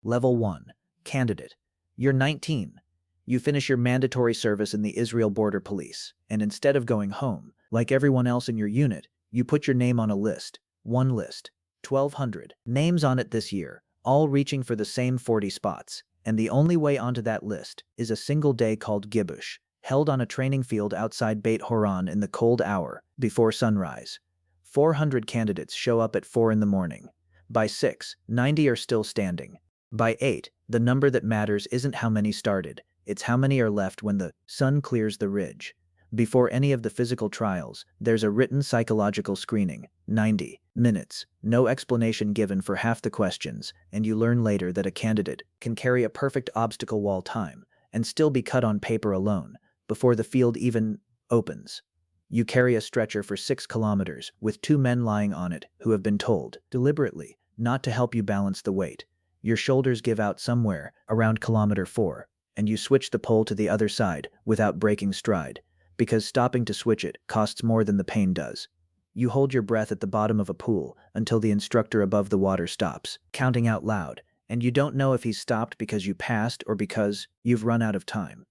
Level 1. Candidate. You're 19. You finish your mandatory service in the Israel Border Police, and instead of going home, like everyone else in your unit, you put your name on a list. One list. 1,200 names on it this year, all reaching for the same 40 spots, and the only way onto that list is a single day called Gibush, held on a training field outside Beit Horon in the cold hour before sunrise. 400 candidates show up at 4 in the morning. By 6, 90 are still standing. By 8, the number that matters isn't how many started, it's how many are left when the sun clears the ridge. Before any of the physical trials, there's a written psychological screening, 90 minutes, no explanation given for half the questions, and you learn later that a candidate can carry a perfect obstacle wall time and still be cut on paper alone before the field even opens. You carry a stretcher for 6 kilometers with 2 men lying on it who have been told, deliberately, not to help you balance the weight. Your shoulders give out somewhere around kilometer 4, and you switch the pole to the other side without breaking stride, because stopping to switch it costs more than the pain does. You hold your breath at the bottom of a pool until the instructor above the water stops, counting out loud, and you don't know if he's stopped because you passed or because you've run out of time.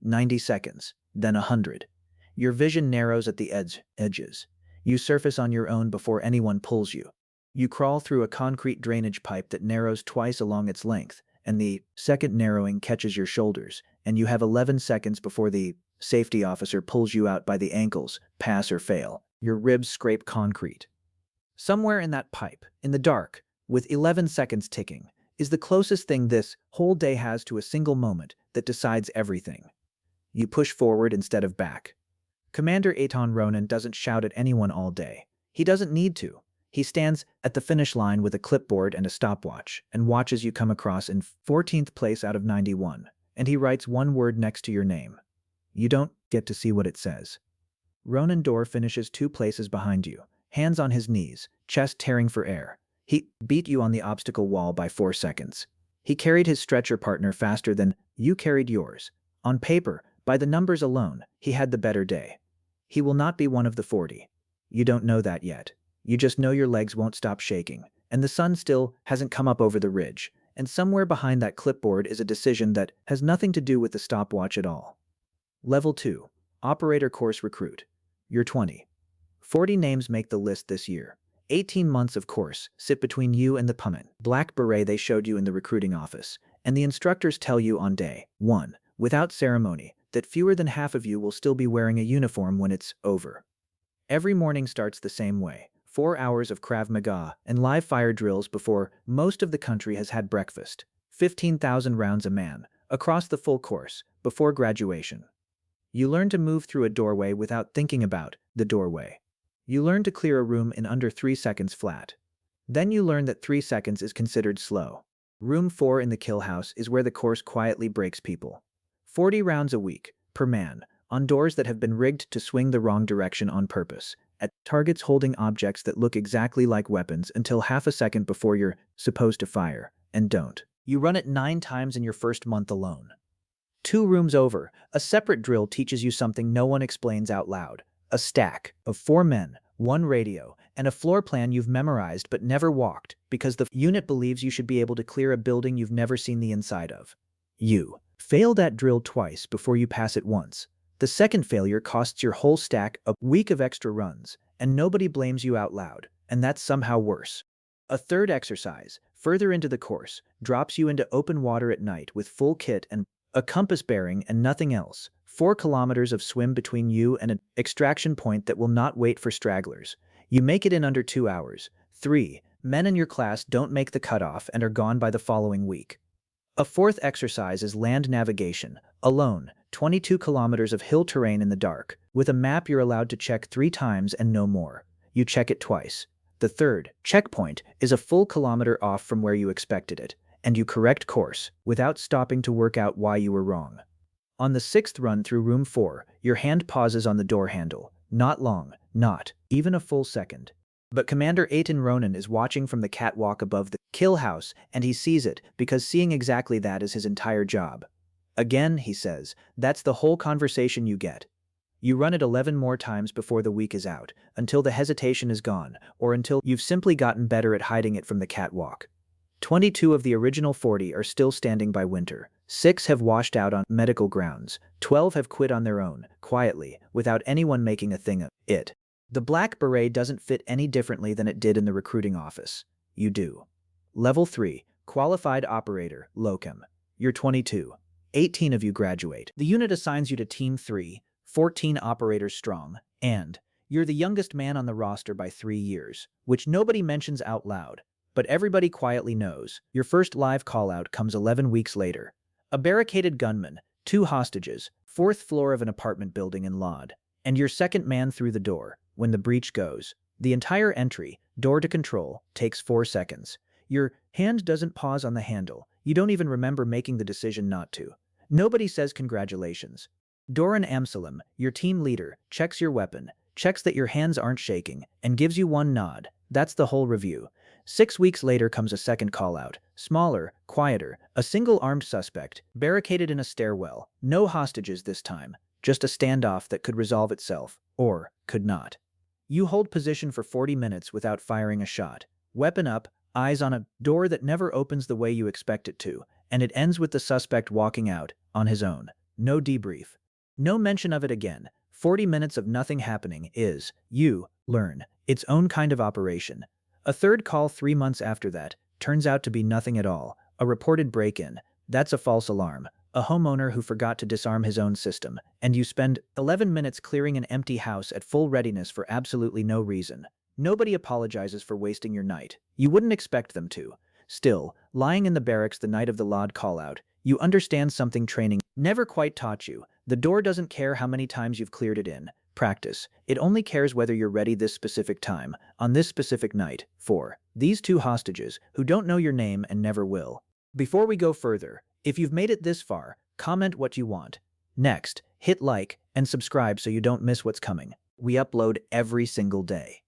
90 seconds, then 100. Your vision narrows at the edges. You surface on your own before anyone pulls you. You crawl through a concrete drainage pipe that narrows twice along its length, and the second narrowing catches your shoulders, and you have 11 seconds before the safety officer pulls you out by the ankles, pass or fail. Your ribs scrape concrete. Somewhere in that pipe, in the dark, with 11 seconds ticking, is the closest thing this whole day has to a single moment that decides everything. You push forward instead of back. Commander Eitan Ronan doesn't shout at anyone all day. He doesn't need to. He stands at the finish line with a clipboard and a stopwatch and watches you come across in 14th place out of 91, and he writes one word next to your name. You don't get to see what it says. Ronan Dorr finishes 2 places behind you, hands on his knees, chest tearing for air. He beat you on the obstacle wall by 4 seconds. He carried his stretcher partner faster than you carried yours. On paper, by the numbers alone, he had the better day. He will not be one of the 40. You don't know that yet. You just know your legs won't stop shaking, and the sun still hasn't come up over the ridge, and somewhere behind that clipboard is a decision that has nothing to do with the stopwatch at all. Level 2. Operator Course Recruit. You're 20. 40 names make the list this year. 18 months of course sit between you and the pummel black beret they showed you in the recruiting office, and the instructors tell you on day 1, without ceremony, that fewer than half of you will still be wearing a uniform when it's over. Every morning starts the same way. 4 hours of Krav Maga and live fire drills before most of the country has had breakfast. 15,000 rounds a man, across the full course, before graduation. You learn to move through a doorway without thinking about the doorway. You learn to clear a room in under 3 seconds flat. Then you learn that 3 seconds is considered slow. Room 4 in the kill house is where the course quietly breaks people. 40 rounds a week, per man, on doors that have been rigged to swing the wrong direction on purpose, at targets holding objects that look exactly like weapons until half a second before you're supposed to fire, and don't. You run it 9 times in your first month alone. 2 rooms over, a separate drill teaches you something no one explains out loud. A stack of 4 men, 1 radio, and a floor plan you've memorized but never walked because the unit believes you should be able to clear a building you've never seen the inside of. You fail that drill twice before you pass it once. The second failure costs your whole stack a week of extra runs, and nobody blames you out loud, and that's somehow worse. A third exercise, further into the course, drops you into open water at night with full kit and a compass bearing and nothing else. 4 kilometers of swim between you and an extraction point that will not wait for stragglers. You make it in under 2 hours. 3 men in your class don't make the cutoff and are gone by the following week. A fourth exercise is land navigation, alone, 22 kilometers of hill terrain in the dark. With a map you're allowed to check 3 times and no more. You check it twice. The third checkpoint is a full kilometer off from where you expected it, and you correct course, without stopping to work out why you were wrong. On the 6th run through room 4, your hand pauses on the door handle. Not long, not even a full second. But Commander Eitan Ronan is watching from the catwalk above the kill house, and he sees it because seeing exactly that is his entire job. Again, he says, that's the whole conversation you get. You run it 11 more times before the week is out, until the hesitation is gone, or until you've simply gotten better at hiding it from the catwalk. 22 of the original 40 are still standing by winter. 6 have washed out on medical grounds. 12 have quit on their own, quietly, without anyone making a thing of it. The black beret doesn't fit any differently than it did in the recruiting office. You do. Level 3, Qualified Operator, Locum. You're 22. 18 of you graduate. The unit assigns you to Team 3, 14 operators strong, and you're the youngest man on the roster by 3 years, which nobody mentions out loud, but everybody quietly knows. Your first live call-out comes 11 weeks later. A barricaded gunman, 2 hostages, 4th floor of an apartment building in Lod, and you're second man through the door when the breach goes. The entire entry, door to control, takes 4 seconds. Your hand doesn't pause on the handle. You don't even remember making the decision not to. Nobody says congratulations. Doran Amsalam, your team leader, checks your weapon, checks that your hands aren't shaking, and gives you one nod. That's the whole review. 6 weeks later comes a second call-out. Smaller, quieter, a single armed suspect, barricaded in a stairwell. No hostages this time, just a standoff that could resolve itself, or could not. You hold position for 40 minutes without firing a shot. Weapon up, eyes on a door that never opens the way you expect it to, and it ends with the suspect walking out, on his own. No debrief. No mention of it again. 40 minutes of nothing happening is, you learn, its own kind of operation. A third call 3 months after that turns out to be nothing at all. A reported break-in. That's a false alarm. A homeowner who forgot to disarm his own system, and you spend 11 minutes clearing an empty house at full readiness for absolutely no reason. Nobody apologizes for wasting your night. You wouldn't expect them to. Still, lying in the barracks the night of the Lod call-out, you understand something training never quite taught you. The door doesn't care how many times you've cleared it in practice. It only cares whether you're ready this specific time, on this specific night, for these 2 hostages who don't know your name and never will. Before we go further, if you've made it this far, comment what you want. Next, hit like and subscribe so you don't miss what's coming. We upload every single day.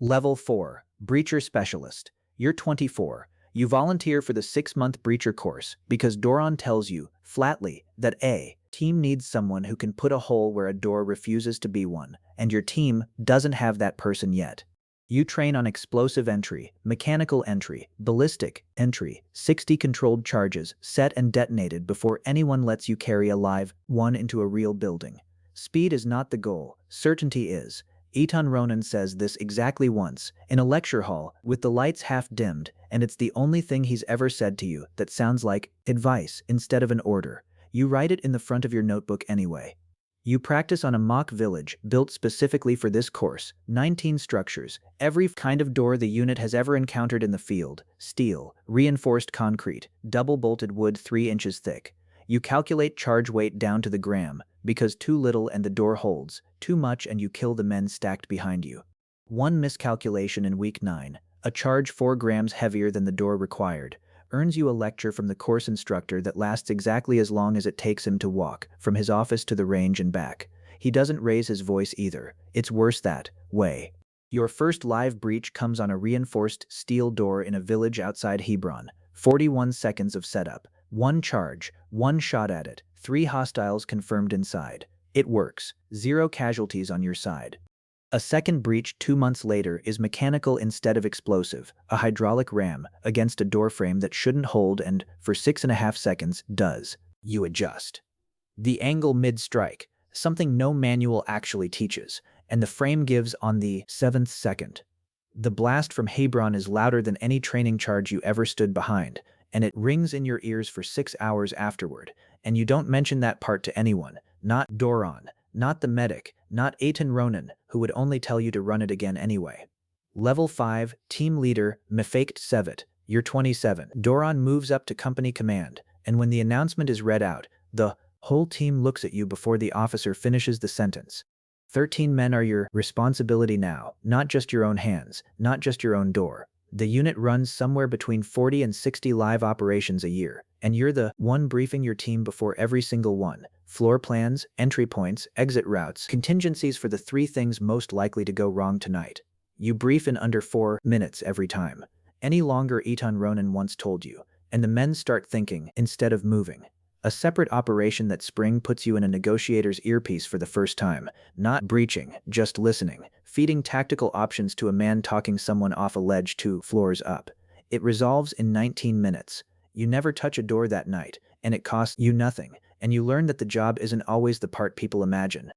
Level 4, Breacher Specialist. You're 24. You volunteer for the 6-month breacher course because Doran tells you, flatly, that a team needs someone who can put a hole where a door refuses to be one, and your team doesn't have that person yet. You train on explosive entry, mechanical entry, ballistic entry, 60 controlled charges set and detonated before anyone lets you carry a live one into a real building. Speed is not the goal, certainty is. Eitan Ronan says this exactly once, in a lecture hall, with the lights half dimmed, and it's the only thing he's ever said to you that sounds like advice instead of an order. You write it in the front of your notebook anyway. You practice on a mock village built specifically for this course, 19 structures, every kind of door the unit has ever encountered in the field, steel, reinforced concrete, double-bolted wood 3 inches thick. You calculate charge weight down to the gram, because too little and the door holds, too much and you kill the men stacked behind you. One miscalculation in week 9, a charge 4 grams heavier than the door required, earns you a lecture from the course instructor that lasts exactly as long as it takes him to walk from his office to the range and back. He doesn't raise his voice either. It's worse that way. Your first live breach comes on a reinforced steel door in a village outside Hebron. 41 seconds of setup. 1 charge, 1 shot at it, 3 hostiles confirmed inside. It works. 0 casualties on your side. A second breach 2 months later is mechanical instead of explosive, a hydraulic ram against a doorframe that shouldn't hold and, for 6.5 seconds, does. You adjust the angle mid-strike, something no manual actually teaches, and the frame gives on the 7th second. The blast from Hebron is louder than any training charge you ever stood behind, and it rings in your ears for 6 hours afterward, and you don't mention that part to anyone, not Doran, not the medic, not Eitan Ronan, who would only tell you to run it again anyway. Level 5, Team Leader, Mefaked Sevet. You're 27. Doran moves up to company command, and when the announcement is read out, the whole team looks at you before the officer finishes the sentence. 13 men are your responsibility now, not just your own hands, not just your own door. The unit runs somewhere between 40 and 60 live operations a year, and you're the one briefing your team before every single one. Floor plans, entry points, exit routes, contingencies for the 3 things most likely to go wrong tonight. You brief in under 4 minutes every time. Any longer, Eitan Ronan once told you, and the men start thinking instead of moving. A separate operation that spring puts you in a negotiator's earpiece for the first time, not breaching, just listening, feeding tactical options to a man talking someone off a ledge 2 floors up. It resolves in 19 minutes. You never touch a door that night, and it costs you nothing, and you learn that the job isn't always the part people imagine.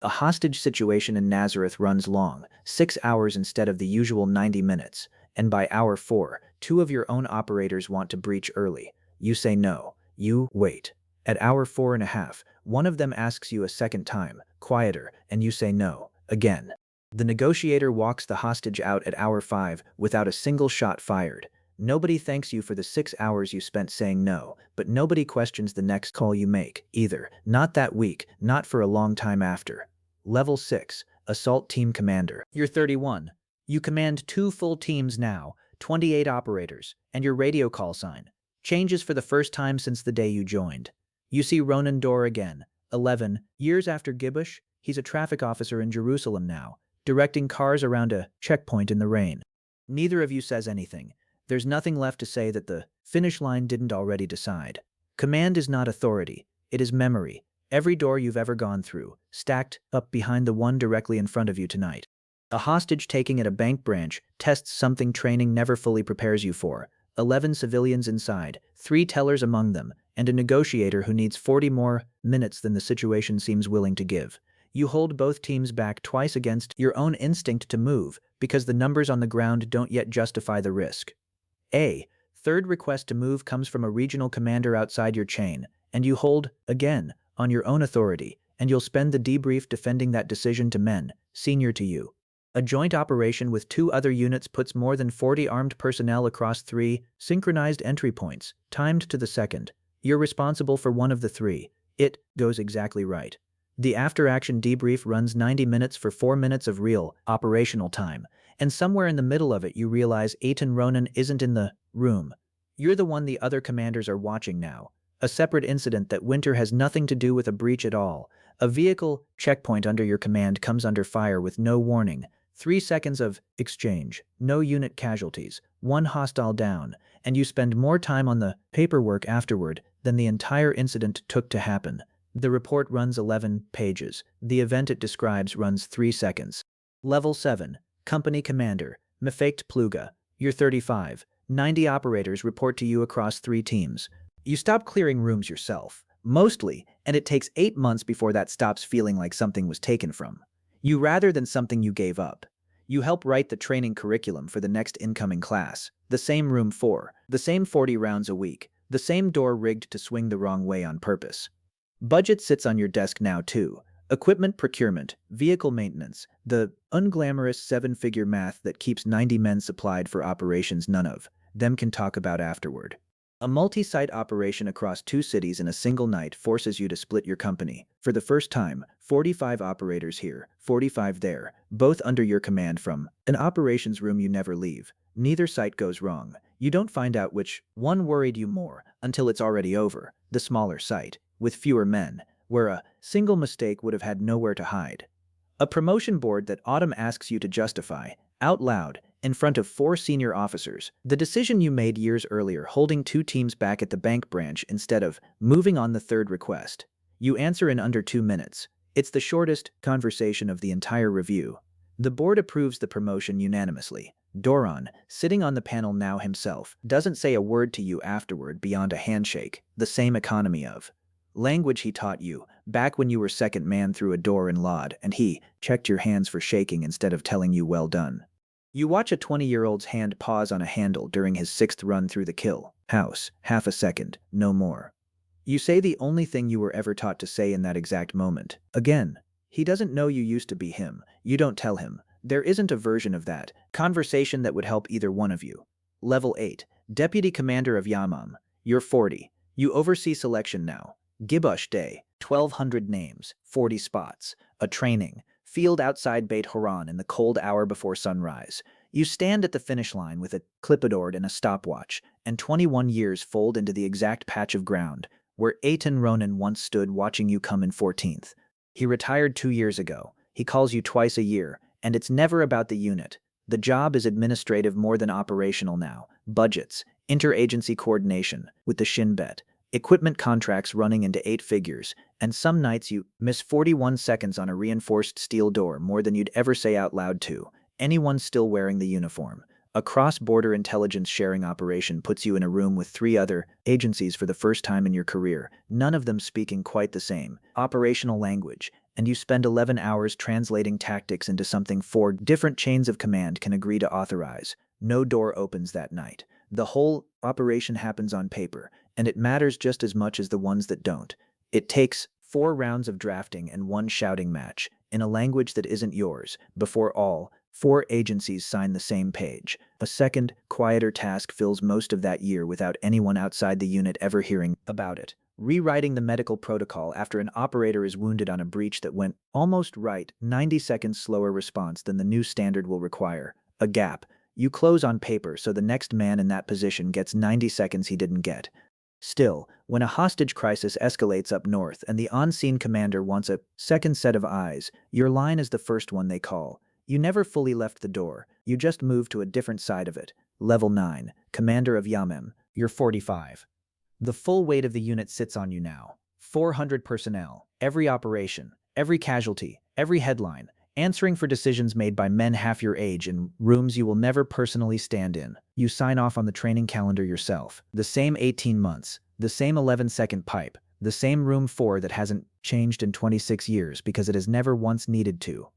A hostage situation in Nazareth runs long, 6 hours instead of the usual 90 minutes, and by hour 4, 2 of your own operators want to breach early. You say no. You wait. At hour 4.5, one of them asks you a second time, quieter, and you say no, again. The negotiator walks the hostage out at hour 5 without a single shot fired. Nobody thanks you for the 6 hours you spent saying no, but nobody questions the next call you make, either. Not that week, not for a long time after. Level 6, Assault Team Commander. You're 31. You command 2 full teams now, 28 operators, and your radio call sign changes for the first time since the day you joined. You see Ronan Dorr again, 11 years after Gibush. He's a traffic officer in Jerusalem now, directing cars around a checkpoint in the rain. Neither of you says anything. There's nothing left to say that the finish line didn't already decide. Command is not authority, it is memory. Every door you've ever gone through, stacked up behind the one directly in front of you tonight. A hostage taking at a bank branch tests something training never fully prepares you for. 11 civilians inside, 3 tellers among them, and a negotiator who needs 40 more minutes than the situation seems willing to give. You hold both teams back twice against your own instinct to move because the numbers on the ground don't yet justify the risk. A third request to move comes from a regional commander outside your chain, and you hold, again, on your own authority, and you'll spend the debrief defending that decision to men, senior to you. A joint operation with 2 other units puts more than 40 armed personnel across 3 synchronized entry points, timed to the second. You're responsible for one of the 3. It goes exactly right. The after-action debrief runs 90 minutes for 4 minutes of real, operational time, and somewhere in the middle of it you realize Eitan Ronan isn't in the room. You're the one the other commanders are watching now. A separate incident that Winter has nothing to do with a breach at all. A vehicle checkpoint under your command comes under fire with no warning. 3 seconds of exchange, no unit casualties, 1 hostile down, and you spend more time on the paperwork afterward than the entire incident took to happen. The report runs 11 pages. The event it describes runs 3 seconds. Level 7, Company Commander, Mefakt Pluga. You're 35. 90 operators report to you across 3 teams. You stop clearing rooms yourself, mostly, and it takes 8 months before that stops feeling like something was taken from you rather than something you gave up. You help write the training curriculum for the next incoming class. The same room 4, the same 40 rounds a week, the same door rigged to swing the wrong way on purpose. Budget sits on your desk now too. Equipment procurement, vehicle maintenance, the unglamorous 7-figure math that keeps 90 men supplied for operations none of them can talk about afterward. A multi-site operation across 2 cities in a single night forces you to split your company. For the first time, 45 operators here, 45 there, both under your command from an operations room you never leave. Neither site goes wrong. You don't find out which one worried you more until it's already over. The smaller site, with fewer men, where a single mistake would have had nowhere to hide. A promotion board that Autumn asks you to justify, out loud, in front of 4 senior officers, the decision you made years earlier holding 2 teams back at the bank branch instead of moving on the 3rd request. You answer in under 2 minutes. It's the shortest conversation of the entire review. The board approves the promotion unanimously. Doron, sitting on the panel now himself, doesn't say a word to you afterward beyond a handshake, the same economy of language he taught you back when you were second man through a door in Lod and he checked your hands for shaking instead of telling you well done. You watch a 20-year-old's hand pause on a handle during his 6th run through the kill house, half a second, no more. You say the only thing you were ever taught to say in that exact moment. Again, he doesn't know you used to be him. You don't tell him. There isn't a version of that conversation that would help either one of you. Level 8, Deputy Commander of YAMAM. You're 40. You oversee selection now. Gibush Day, 1,200 names, 40 spots, a training, field outside Beit Horon in the cold hour before sunrise. You stand at the finish line with a clipboard and a stopwatch, and 21 years fold into the exact patch of ground where Eitan Ronan once stood watching you come in 14th. He retired 2 years ago. He calls you twice a year, and it's never about the unit. The job is administrative more than operational now. Budgets, interagency coordination with the Shin Bet, equipment contracts running into 8 figures, and some nights you miss 41 seconds on a reinforced steel door more than you'd ever say out loud to anyone still wearing the uniform. A cross-border intelligence sharing operation puts you in a room with 3 other agencies for the first time in your career, none of them speaking quite the same operational language, and you spend 11 hours translating tactics into something 4 different chains of command can agree to authorize. No door opens that night. The whole operation happens on paper, and it matters just as much as the ones that don't. It takes 4 rounds of drafting and 1 shouting match, in a language that isn't yours, before all 4 agencies sign the same page. A second, quieter task fills most of that year without anyone outside the unit ever hearing about it. Rewriting the medical protocol after an operator is wounded on a breach that went almost right, 90 seconds slower response than the new standard will require. A gap. You close on paper so the next man in that position gets 90 seconds he didn't get. Still, when a hostage crisis escalates up north and the on-scene commander wants a second set of eyes, your line is the first one they call. You never fully left the door, you just moved to a different side of it. Level 9, Commander of YAMAM, you're 45. The full weight of the unit sits on you now. 400 personnel, every operation, every casualty, every headline, answering for decisions made by men half your age in rooms you will never personally stand in. You sign off on the training calendar yourself. The same 18 months, the same 11-second pipe, the same room 4 that hasn't changed in 26 years because it has never once needed to.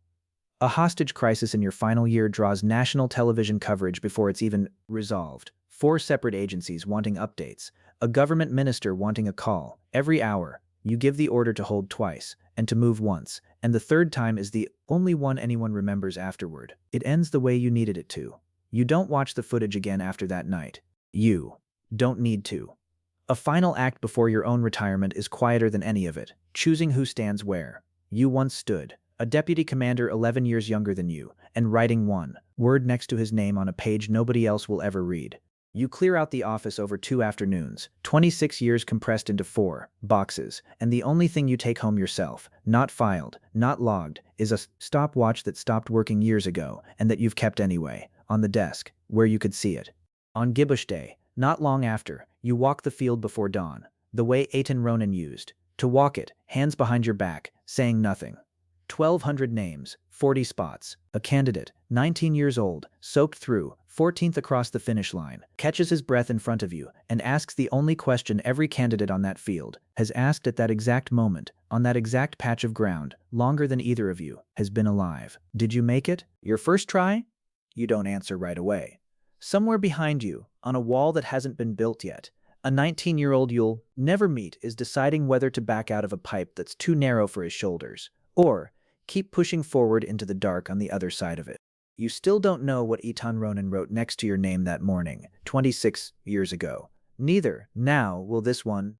A hostage crisis in your final year draws national television coverage before it's even resolved. 4 separate agencies wanting updates. A government minister wanting a call. Every hour, you give the order to hold twice, and to move once, and the third time is the only one anyone remembers afterward. It ends the way you needed it to. You don't watch the footage again after that night. You don't need to. A final act before your own retirement is quieter than any of it, choosing who stands where. You once stood. A deputy commander 11 years younger than you, and writing 1 word next to his name on a page nobody else will ever read. You clear out the office over 2 afternoons, 26 years compressed into 4 boxes, and the only thing you take home yourself, not filed, not logged, is a stopwatch that stopped working years ago, and that you've kept anyway, on the desk, where you could see it. On Gibush Day, not long after, you walk the field before dawn, the way Eitan Ronan used, to walk it, hands behind your back, saying nothing. 1,200 names, 40 spots. A candidate, 19 years old, soaked through, 14th across the finish line, catches his breath in front of you and asks the only question every candidate on that field has asked at that exact moment, on that exact patch of ground, longer than either of you has been alive. Did you make it? Your first try? You don't answer right away. Somewhere behind you, on a wall that hasn't been built yet, a 19-year-old you'll never meet is deciding whether to back out of a pipe that's too narrow for his shoulders, or keep pushing forward into the dark on the other side of it. You still don't know what Eitan Ronan wrote next to your name that morning, 26 years ago. Neither, now, will this one.